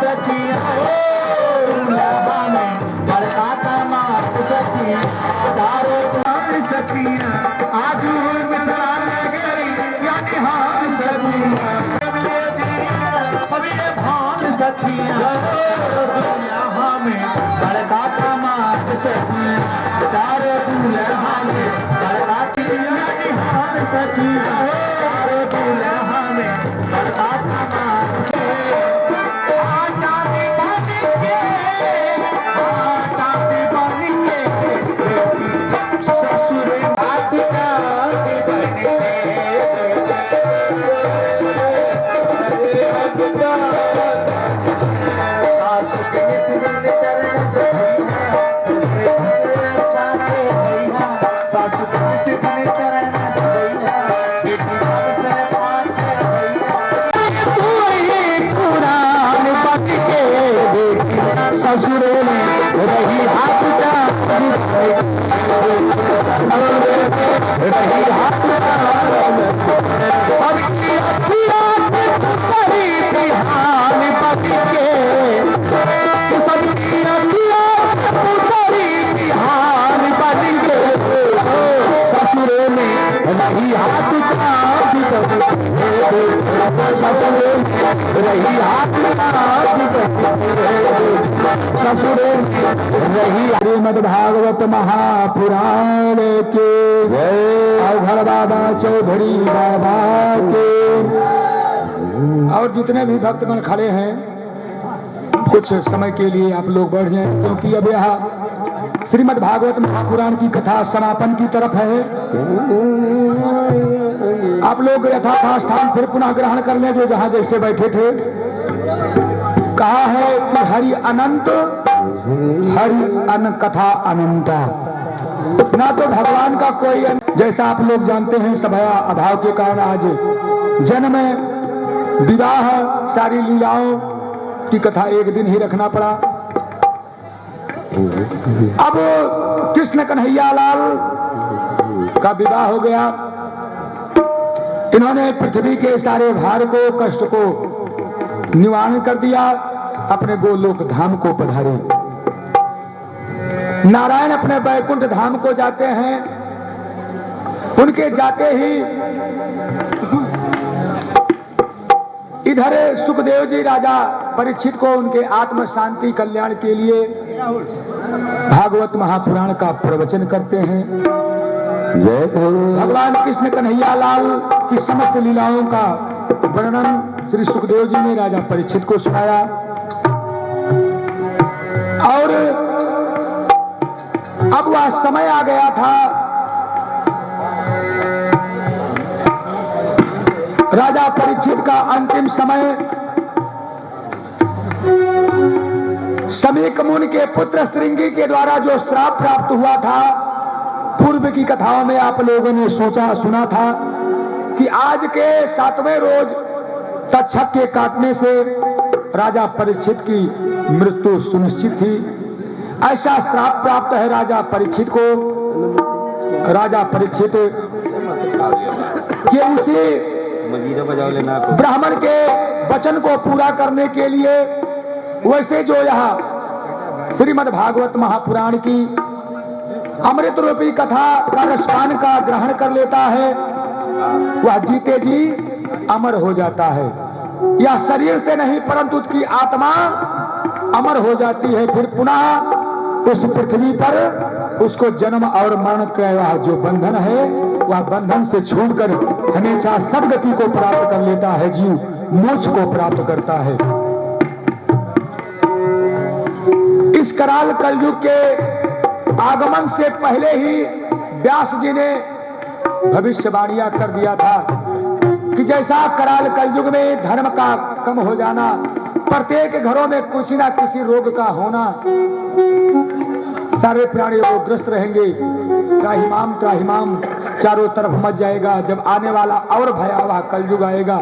सखिया दुल्हा में बड़का दामाद सखिया चारों चांद सखिया आज मिला गई यानी हाल सखिया सभी भान सखिया दुल्हा में बड़का दामाद सखिया चारों दुल्हा में बड़का यानी हाल सखिया चारों दुल्हा में बड़का दामाद ससुरे में रही हाथ का रही हाथ सबकी बिहान पति के सबकी बिहान पति के ससुरे में रही हाथ का ससुरे में रही हाथ ससुरे रही श्रीमद् भागवत महापुराण के अवघड़ बाबा चौधरी बाबा के और जितने भी भक्तगण खड़े हैं कुछ समय के लिए आप लोग बढ़ जाएं क्योंकि अब यहाँ श्रीमद् भागवत महापुराण की कथा समापन की तरफ है। आप लोग यथाथा स्थान फिर पुनः ग्रहण कर लें जो जहां जैसे बैठे थे। कहा है कि हरि अनंत हरि अन कथा अनंता ना तो भगवान का कोई जैसा आप लोग जानते हैं सभया अभाव के कारण आज जन्म विवाह सारी लीलाओं की कथा एक दिन ही रखना पड़ा। अब कृष्ण कन्हैया लाल का विवाह हो गया। इन्होंने पृथ्वी के सारे भार को कष्ट को निवारण कर दिया। अपने गोलोक धाम को पधारे। नारायण अपने वैकुंठ धाम को जाते हैं। उनके जाते ही इधर सुखदेव जी राजा परीक्षित को उनके आत्म शांति कल्याण के लिए भागवत महापुराण का प्रवचन करते हैं। जय भगवान कृष्ण कन्हैया लाल की समस्त लीलाओं का वर्णन श्री सुखदेव जी ने राजा परीक्षित को सुनाया। और अब वह समय आ गया था राजा परीक्षित का अंतिम समय। समीक मुनि के पुत्र श्रृंगी के द्वारा जो श्राप प्राप्त हुआ था पूर्व की कथाओं में आप लोगों ने सुना था कि आज के 7वें रोज तक्षक के काटने से राजा परीक्षित की मृत्यु सुनिश्चित थी। ऐसा श्राप प्राप्त है राजा परीक्षित को। राजा परीक्षित के उसी ब्राह्मण के वचन को पूरा करने के लिए वैसे जो यहाँ श्रीमद् भागवत महापुराण की अमृत रूपी कथा का रसपान का ग्रहण कर लेता है वह जीते जी अमर हो जाता है। यह शरीर से नहीं परंतु उसकी आत्मा अमर हो जाती है। फिर पुनः उस पृथ्वी पर उसको जन्म और मरण का जो बंधन है वह बंधन से छूटकर हमेशा सदगति को प्राप्त कर लेता है। जीव मोक्ष को प्राप्त करता है। इस कराल कलयुग के आगमन से पहले ही व्यास जी ने भविष्यवाणियां कर दिया था कि जैसा कराल कलयुग में धर्म का कम हो जाना, प्रत्येक घरों में किसी न किसी रोग का होना, सारे प्राणी रोगग्रस्त रहेंगे, त्राहिमाम त्राहिमाम चारों तरफ मच जाएगा। जब आने वाला और भयावह कलयुग आएगा।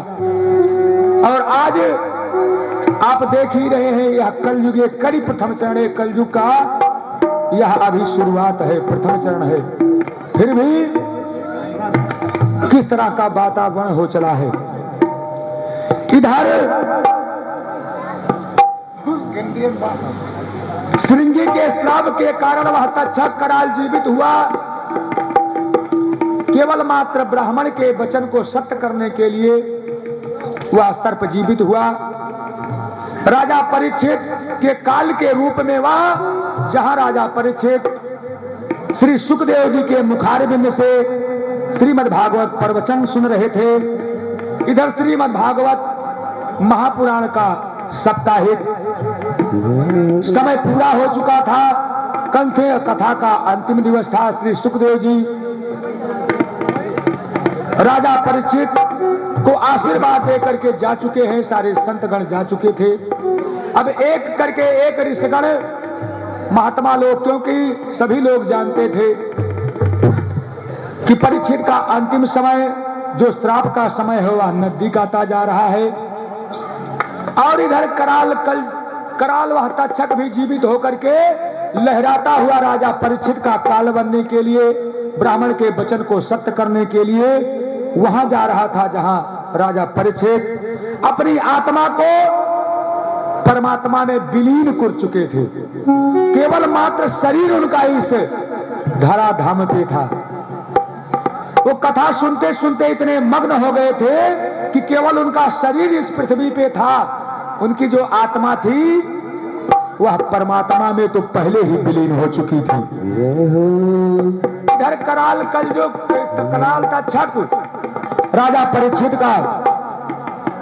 और आज आप देख ही रहे हैं यह कलयुग कड़ी प्रथम चरण है। कलयुग का यह अभी शुरुआत है, प्रथम चरण है। फिर भी किस तरह का वातावरण हो चला है। इधर श्रृंगी के श्राप के कारण वह तक्षक कराल जीवित हुआ। केवल मात्र ब्राह्मण के वचन को सत्य करने के लिए वह सर्प जीवित हुआ। राजा परीक्षित के काल के रूप में वह, जहां राजा परीक्षित श्री सुखदेव जी के मुखारबिंद से श्रीमद् भागवत प्रवचन सुन रहे थे, इधर श्रीमद् भागवत महापुराण का साप्ताहिक समय पूरा हो चुका था। कल कथा का अंतिम दिवस था। श्री सुखदेव जी राजा परीक्षित को आशीर्वाद दे करके जा चुके हैं, सारे संतगण जा चुके थे। अब एक करके एक ऋषिगण महात्मा लोग, क्योंकि सभी लोग जानते थे कि परीक्षित का अंतिम समय जो श्राप का समय है वह नजदीक आता जा रहा है। और इधर कराल वह तक्षक भी जीवित होकर के लहराता हुआ राजा परीक्षित का काल बनने के लिए, ब्राह्मण के वचन को सत्य करने के लिए वहां जा रहा था, जहां राजा परीक्षित अपनी आत्मा को परमात्मा में विलीन कर चुके थे। केवल मात्र शरीर उनका इस धराधाम पे था। वो कथा सुनते सुनते इतने मग्न हो गए थे कि केवल उनका शरीर इस पृथ्वी पे था, उनकी जो आत्मा थी वह परमात्मा में तो पहले ही विलीन हो चुकी थी। इधर कराल तक्षक राजा परीक्षित का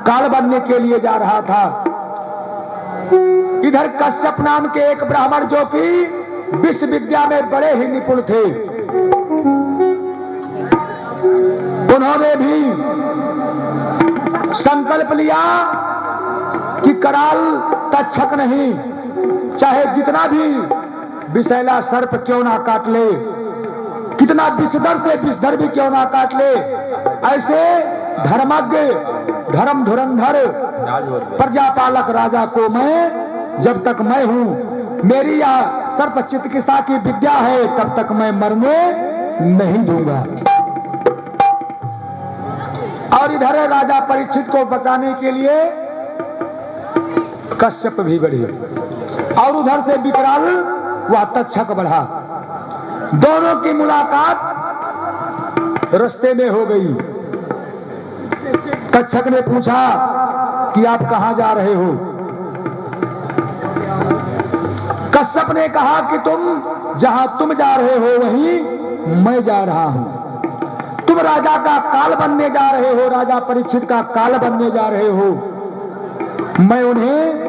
काल बनने के लिए जा रहा था। इधर कश्यप नाम के एक ब्राह्मण जो कि विश्व विद्या में बड़े ही निपुण थे, उन्होंने भी संकल्प लिया कि कराल तक्षक नहीं, चाहे जितना भी विषैला सर्प क्यों ना काट ले, कितना विषधर से विषधर भी क्यों ना काट ले, ऐसे धर्मज्ञ धर्म धुरंधर प्रजापालक राजा को मैं, जब तक मैं हूं, मेरी यह सर्प चिकित्सा की विद्या है, तब तक मैं मरने नहीं दूंगा। और इधर राजा परीक्षित को बचाने के लिए कश्यप भी बढ़े और उधर से विकराल वह तक्षक बढ़ा। दोनों की मुलाकात रास्ते में हो गई। तक्षक ने पूछा कि आप कहां जा रहे हो? कश्यप ने कहा कि जहां तुम जा रहे हो वहीं मैं जा रहा हूं। तुम राजा का काल बनने जा रहे हो, राजा परीक्षित का काल बनने जा रहे हो, मैं उन्हें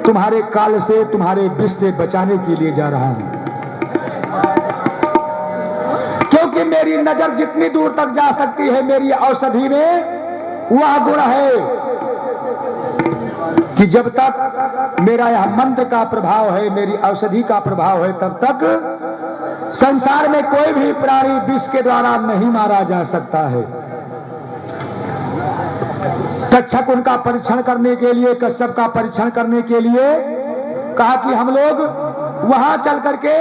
तुम्हारे काल से, तुम्हारे विष से बचाने के लिए जा रहा हूं। क्योंकि मेरी नजर जितनी दूर तक जा सकती है, मेरी औषधि में वह गुण है कि जब तक मेरा यह मंत्र का प्रभाव है, मेरी औषधि का प्रभाव है, तब तक संसार में कोई भी प्राणी विष के द्वारा नहीं मारा जा सकता है। तक्षक उनका परीक्षण करने के लिए, कश्यप का परीक्षण करने के लिए कहा कि हम लोग वहां चल करके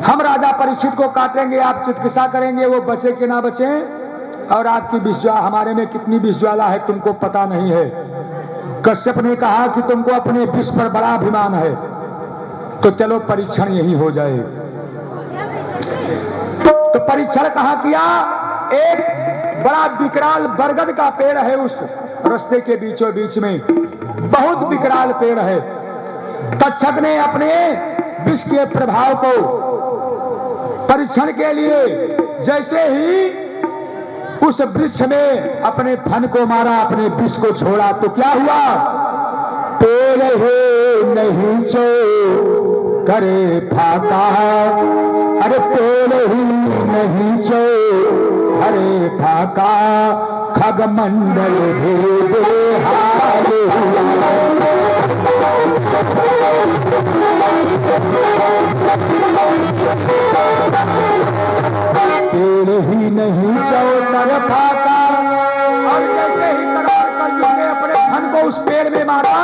हम राजा परीक्षित को काटेंगे, आप चिकित्सा करेंगे, वो बचे कि ना बचे, और आपकी विष हमारे में कितनी विष ज्वाला है तुमको पता नहीं है। कश्यप ने कहा कि तुमको अपने विष पर बड़ा अभिमान है, तो चलो परीक्षण यही हो जाए। तो परीक्षण कहां किया? एक बड़ा विकराल बरगद का पेड़ है उस रास्ते के बीचों बीच में, बहुत विकराल पेड़ है। तक्षक ने अपने विष के प्रभाव को परीक्षण के लिए जैसे ही उस वृक्ष में अपने फन को मारा, अपने विष को छोड़ा, तो क्या हुआ? पेड़ है नहीं चो करे फाका, अरे पेड़ ही नहीं चो हरे फाका, खगमंडल भेदे हाल पेड़ ही नहीं चौतर फाका। और जैसे ही कलयुग ने अपने फन को उस पेड़ में मारा,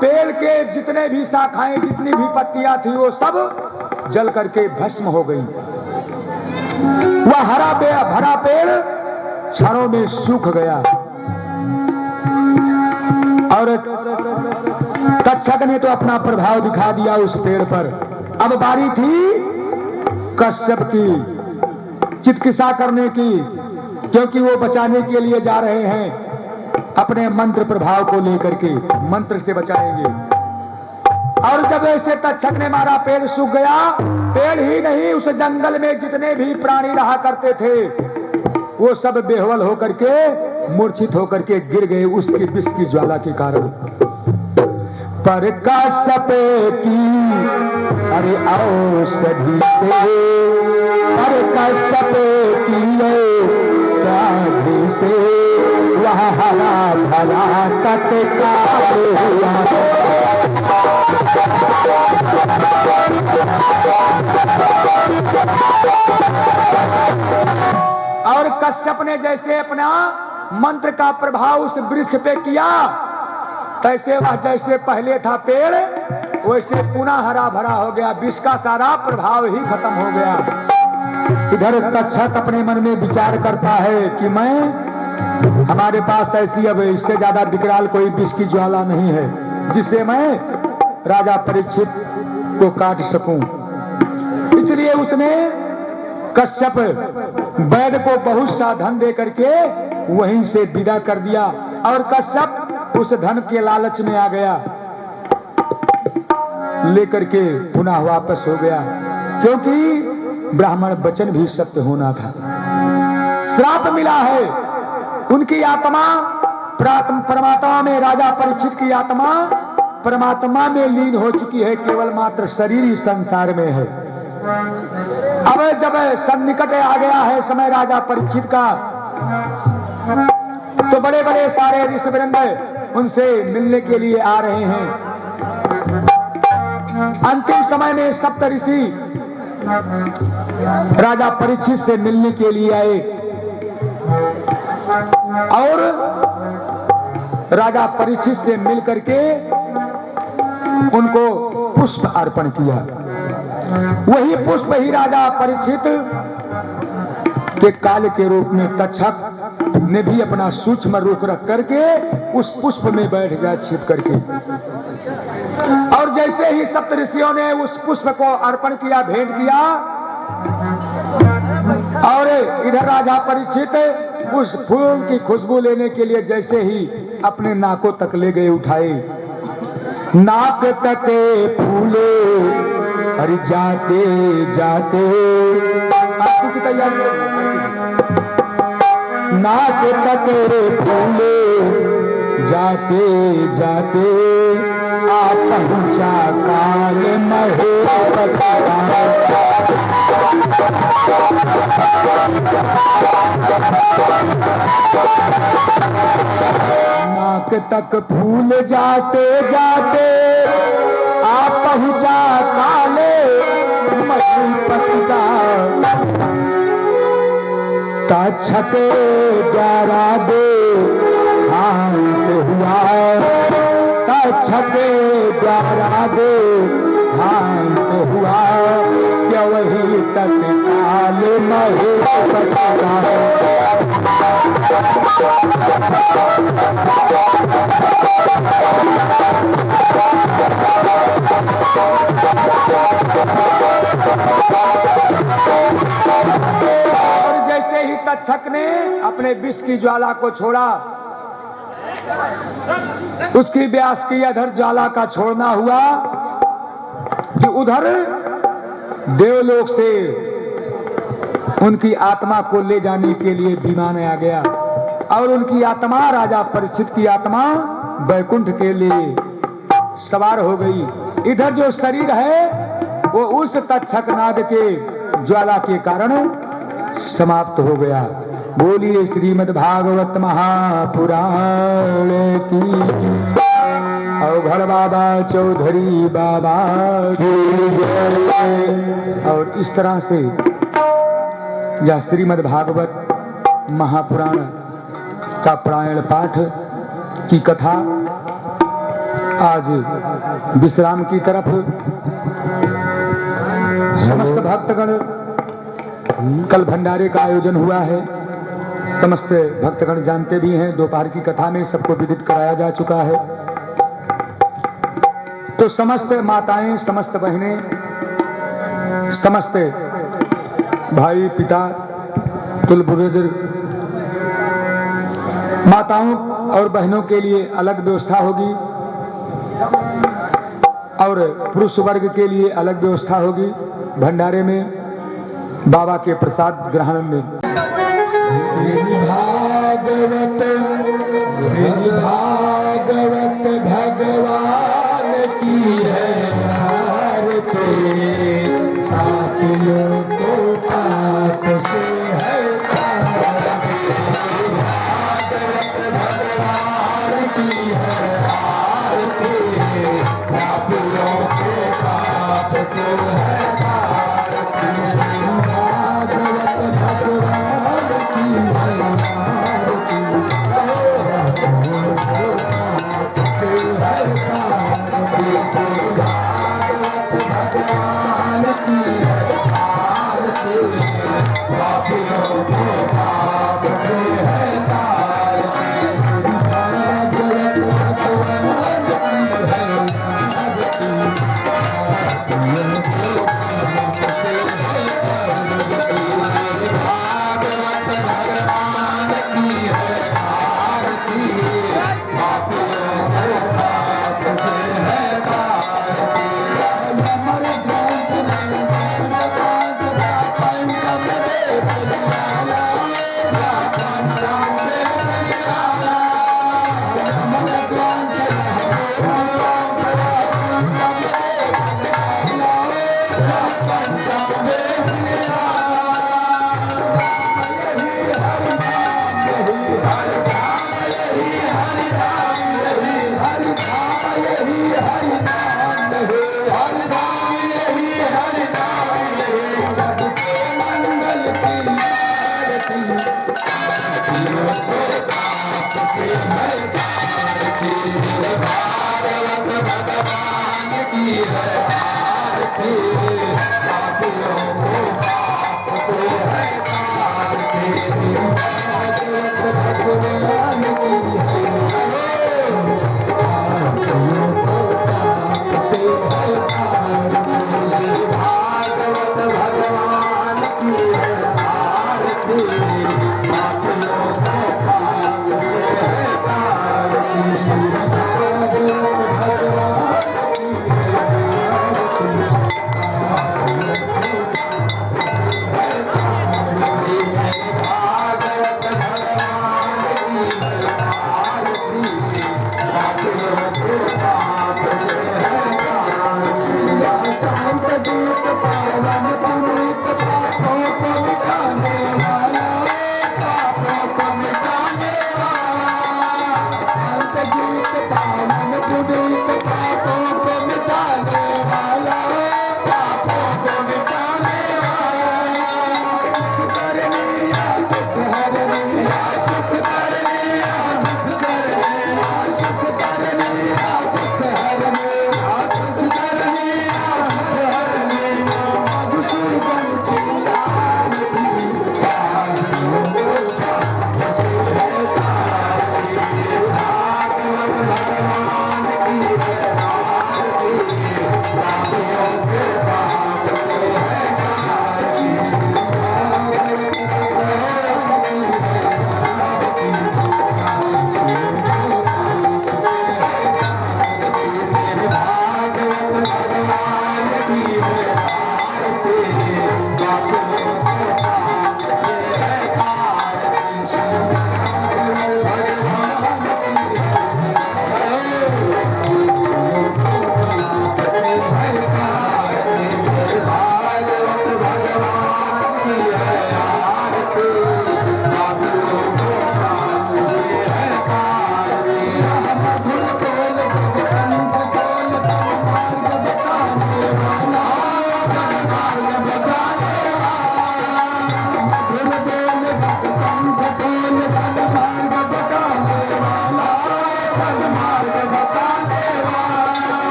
पेड़ के जितने भी शाखाएं, जितनी भी पत्तियां थी, वो सब जल करके भस्म हो गई। वह भरा पेड़ क्षणों में सूख गया। और तक्षक ने तो अपना प्रभाव दिखा दिया उस पेड़ पर। अब बारी थी कश्यप की चितकिसा करने की, क्योंकि वो बचाने के लिए जा रहे हैं अपने मंत्र प्रभाव को लेकर के, मंत्र से बचाएंगे। और जब ऐसे तक्षक ने मारा, पेड़ सूख गया। पेड़ ही नहीं, उस जंगल में जितने भी प्राणी रहा करते थे वो सब बेहवल होकर के, मूर्छित होकर के गिर गए उसकी विष की ज्वाला के कारण। पर कश्यप की अरे औषधि से, पर कश्यप की औषधि से वह हरा भरा तत्काल हुआ। और कश्यप ने जैसे अपना मंत्र का प्रभाव उस वृक्ष पे किया, तैसे वह जैसे पहले था पेड़ वैसे पुनः हरा भरा हो गया, विष का सारा प्रभाव ही खत्म हो गया। इधर तक्षक अपने मन में विचार करता है कि मैं, हमारे पास ऐसी अब इससे ज्यादा विकराल कोई विष की ज्वाला नहीं है जिससे मैं राजा परीक्षित को काट सकूं। इसलिए उसने कश्यप वैद्य को बहुत सा धन दे करके वहीं से विदा कर दिया। और कश्यप उस धन के लालच में आ गया, लेकर के पुनः वापस हो गया, क्योंकि ब्राह्मण वचन भी सत्य होना था। श्राप मिला है, उनकी आत्मा परमात्मा में, राजा परीक्षित की आत्मा परमात्मा में लीन हो चुकी है, केवल मात्र शरीर ही संसार में है। अब जब सन्निकट आ गया है समय राजा परीक्षित का, तो बड़े बड़े सारे ऋषिवृंद उनसे मिलने के लिए आ रहे हैं। अंतिम समय में सप्तऋषि राजा परीक्षित से मिलने के लिए आए और राजा परीक्षित से मिल करके उनको पुष्प अर्पण किया। वही पुष्प ही राजा परीक्षित के काल के रूप में तक्षक ने भी अपना सूक्ष्म रुख रख करके उस पुष्प में बैठ गया छिप करके। और जैसे ही सप्तऋषियों ने उस पुष्प को अर्पण किया, भेंट किया, और इधर राजा परीक्षित उस फूल की खुशबू लेने के लिए जैसे ही अपने नाकों तक ले गए, उठाए, नाक तक फूले अरे जाते जाते, आपकी की तैयारी, नाक तक फूले जाते जाते आप पहुंचा काल महेश। नाक तक फूल जाते जाते आप पहुंचा काले महीपति का। तक्षक 11 दे हाथ हुआ, तक्षक 11 दे हाथ हुआ, क्या वही तत्काल महेश का। और जैसे ही तक्षक ने अपने विष की ज्वाला को छोड़ा, उसकी व्यास की अधर ज्वाला का छोड़ना हुआ कि उधर देवलोक से उनकी आत्मा को ले जाने के लिए विमान आ गया और उनकी आत्मा, राजा परीक्षित की आत्मा वैकुंठ के लिए सवार हो गई। इधर जो शरीर है वो उस तक्षक नाग के ज्वाला के कारण समाप्त हो गया। बोलिए श्रीमद् भागवत महापुराण की। अवघड़ बाबा चौधरी बाबा की जय। और इस तरह से यह श्रीमद् भागवत महापुराण का पारायण पाठ की कथा आज विश्राम की तरफ समस्त भक्तगण, कल भंडारे का आयोजन हुआ है, समस्त भक्तगण जानते भी हैं। दोपहर की कथा में सबको विदित कराया जा चुका है। तो समस्त माताएं, समस्त बहनें, समस्त भाई, पिता, कुल बुजुर्ग, माताओं और बहनों के लिए अलग व्यवस्था होगी और पुरुष वर्ग के लिए अलग व्यवस्था होगी भंडारे में, बाबा के प्रसाद ग्रहण में। भागवत भागवत भगवान की है आरती, साथियों को पाप से है भागवत भगवान की है आरती, साथियों को पाप से है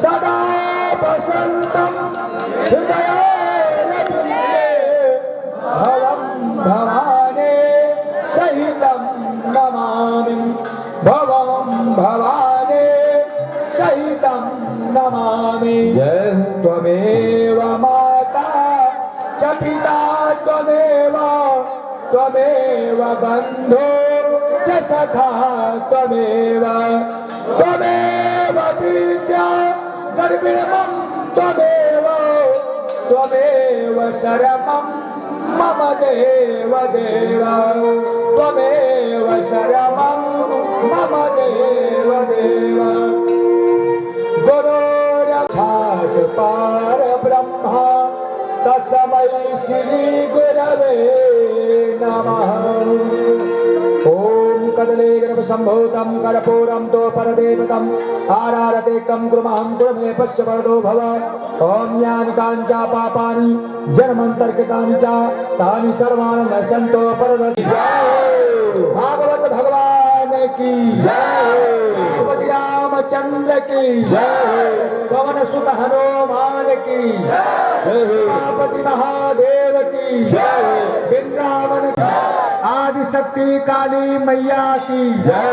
सदा वसंतम भवम भवाने सहितं नमामि भवम भवाने सहितं नमामि। त्वमेव माता च पिता त्वमेव त्वमेव बन्धो च सखा त्वमेव त्वमेव विद्या द्रविणमं त्वमेव त्वमेव शरणं मम देव देव त्वमेव शरणं मम देव देव। गुरुर्साक्षात् परब्रह्म तस्मै श्री गुरवे नमः। ओम कदले गर्भसंभूतं कर्पूरं तो परदेवतं आरारतेकं कुर्मः कुर्मे पश्य वरदो भव। ओम यानि काञ्चा पापानि जन्मान्तर्कृतानि च तानि सर्वाणि नश्यन्तो परदति। भागवत भगवान की जय। रामचंद्र की जय। पवन सुत हनुमान की जय। उमापति महादेव की जय। वृंदावन की आदि शक्ति काली मैया की जय।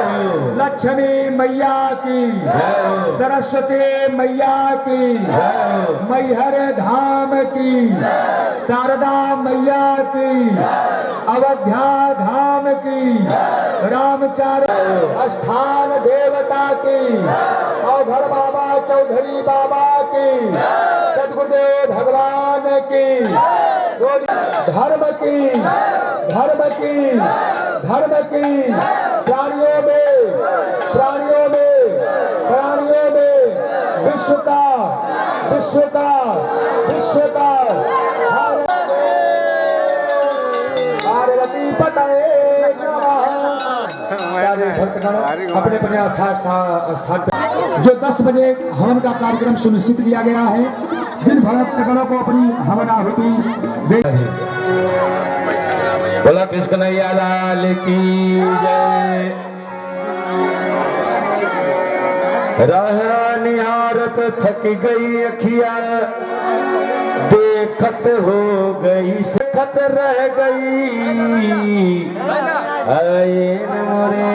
लक्ष्मी मैया की जय। सरस्वती मैया की जय। मैहर धाम की शारदा मैया की अवध्या धाम की रामचारी स्थान देवता की अवघड़ बाबा चौधरी बाबा की सदगुरुदेव भगवान की धर्म की धर्म की धर्म की प्राणियों में विश्व का पार्वती पतये अपने अपने स्थान पर जो 10 बजे हवन का कार्यक्रम सुनिश्चित किया गया है। दिन भक्तगणों को अपनी हवन आहुति दे रहे। बोला कृष्ण कन्हैया लाल की जय। राह निहारत थक गई अखिया देखत हो गई सखत रह गई। आए न मोरे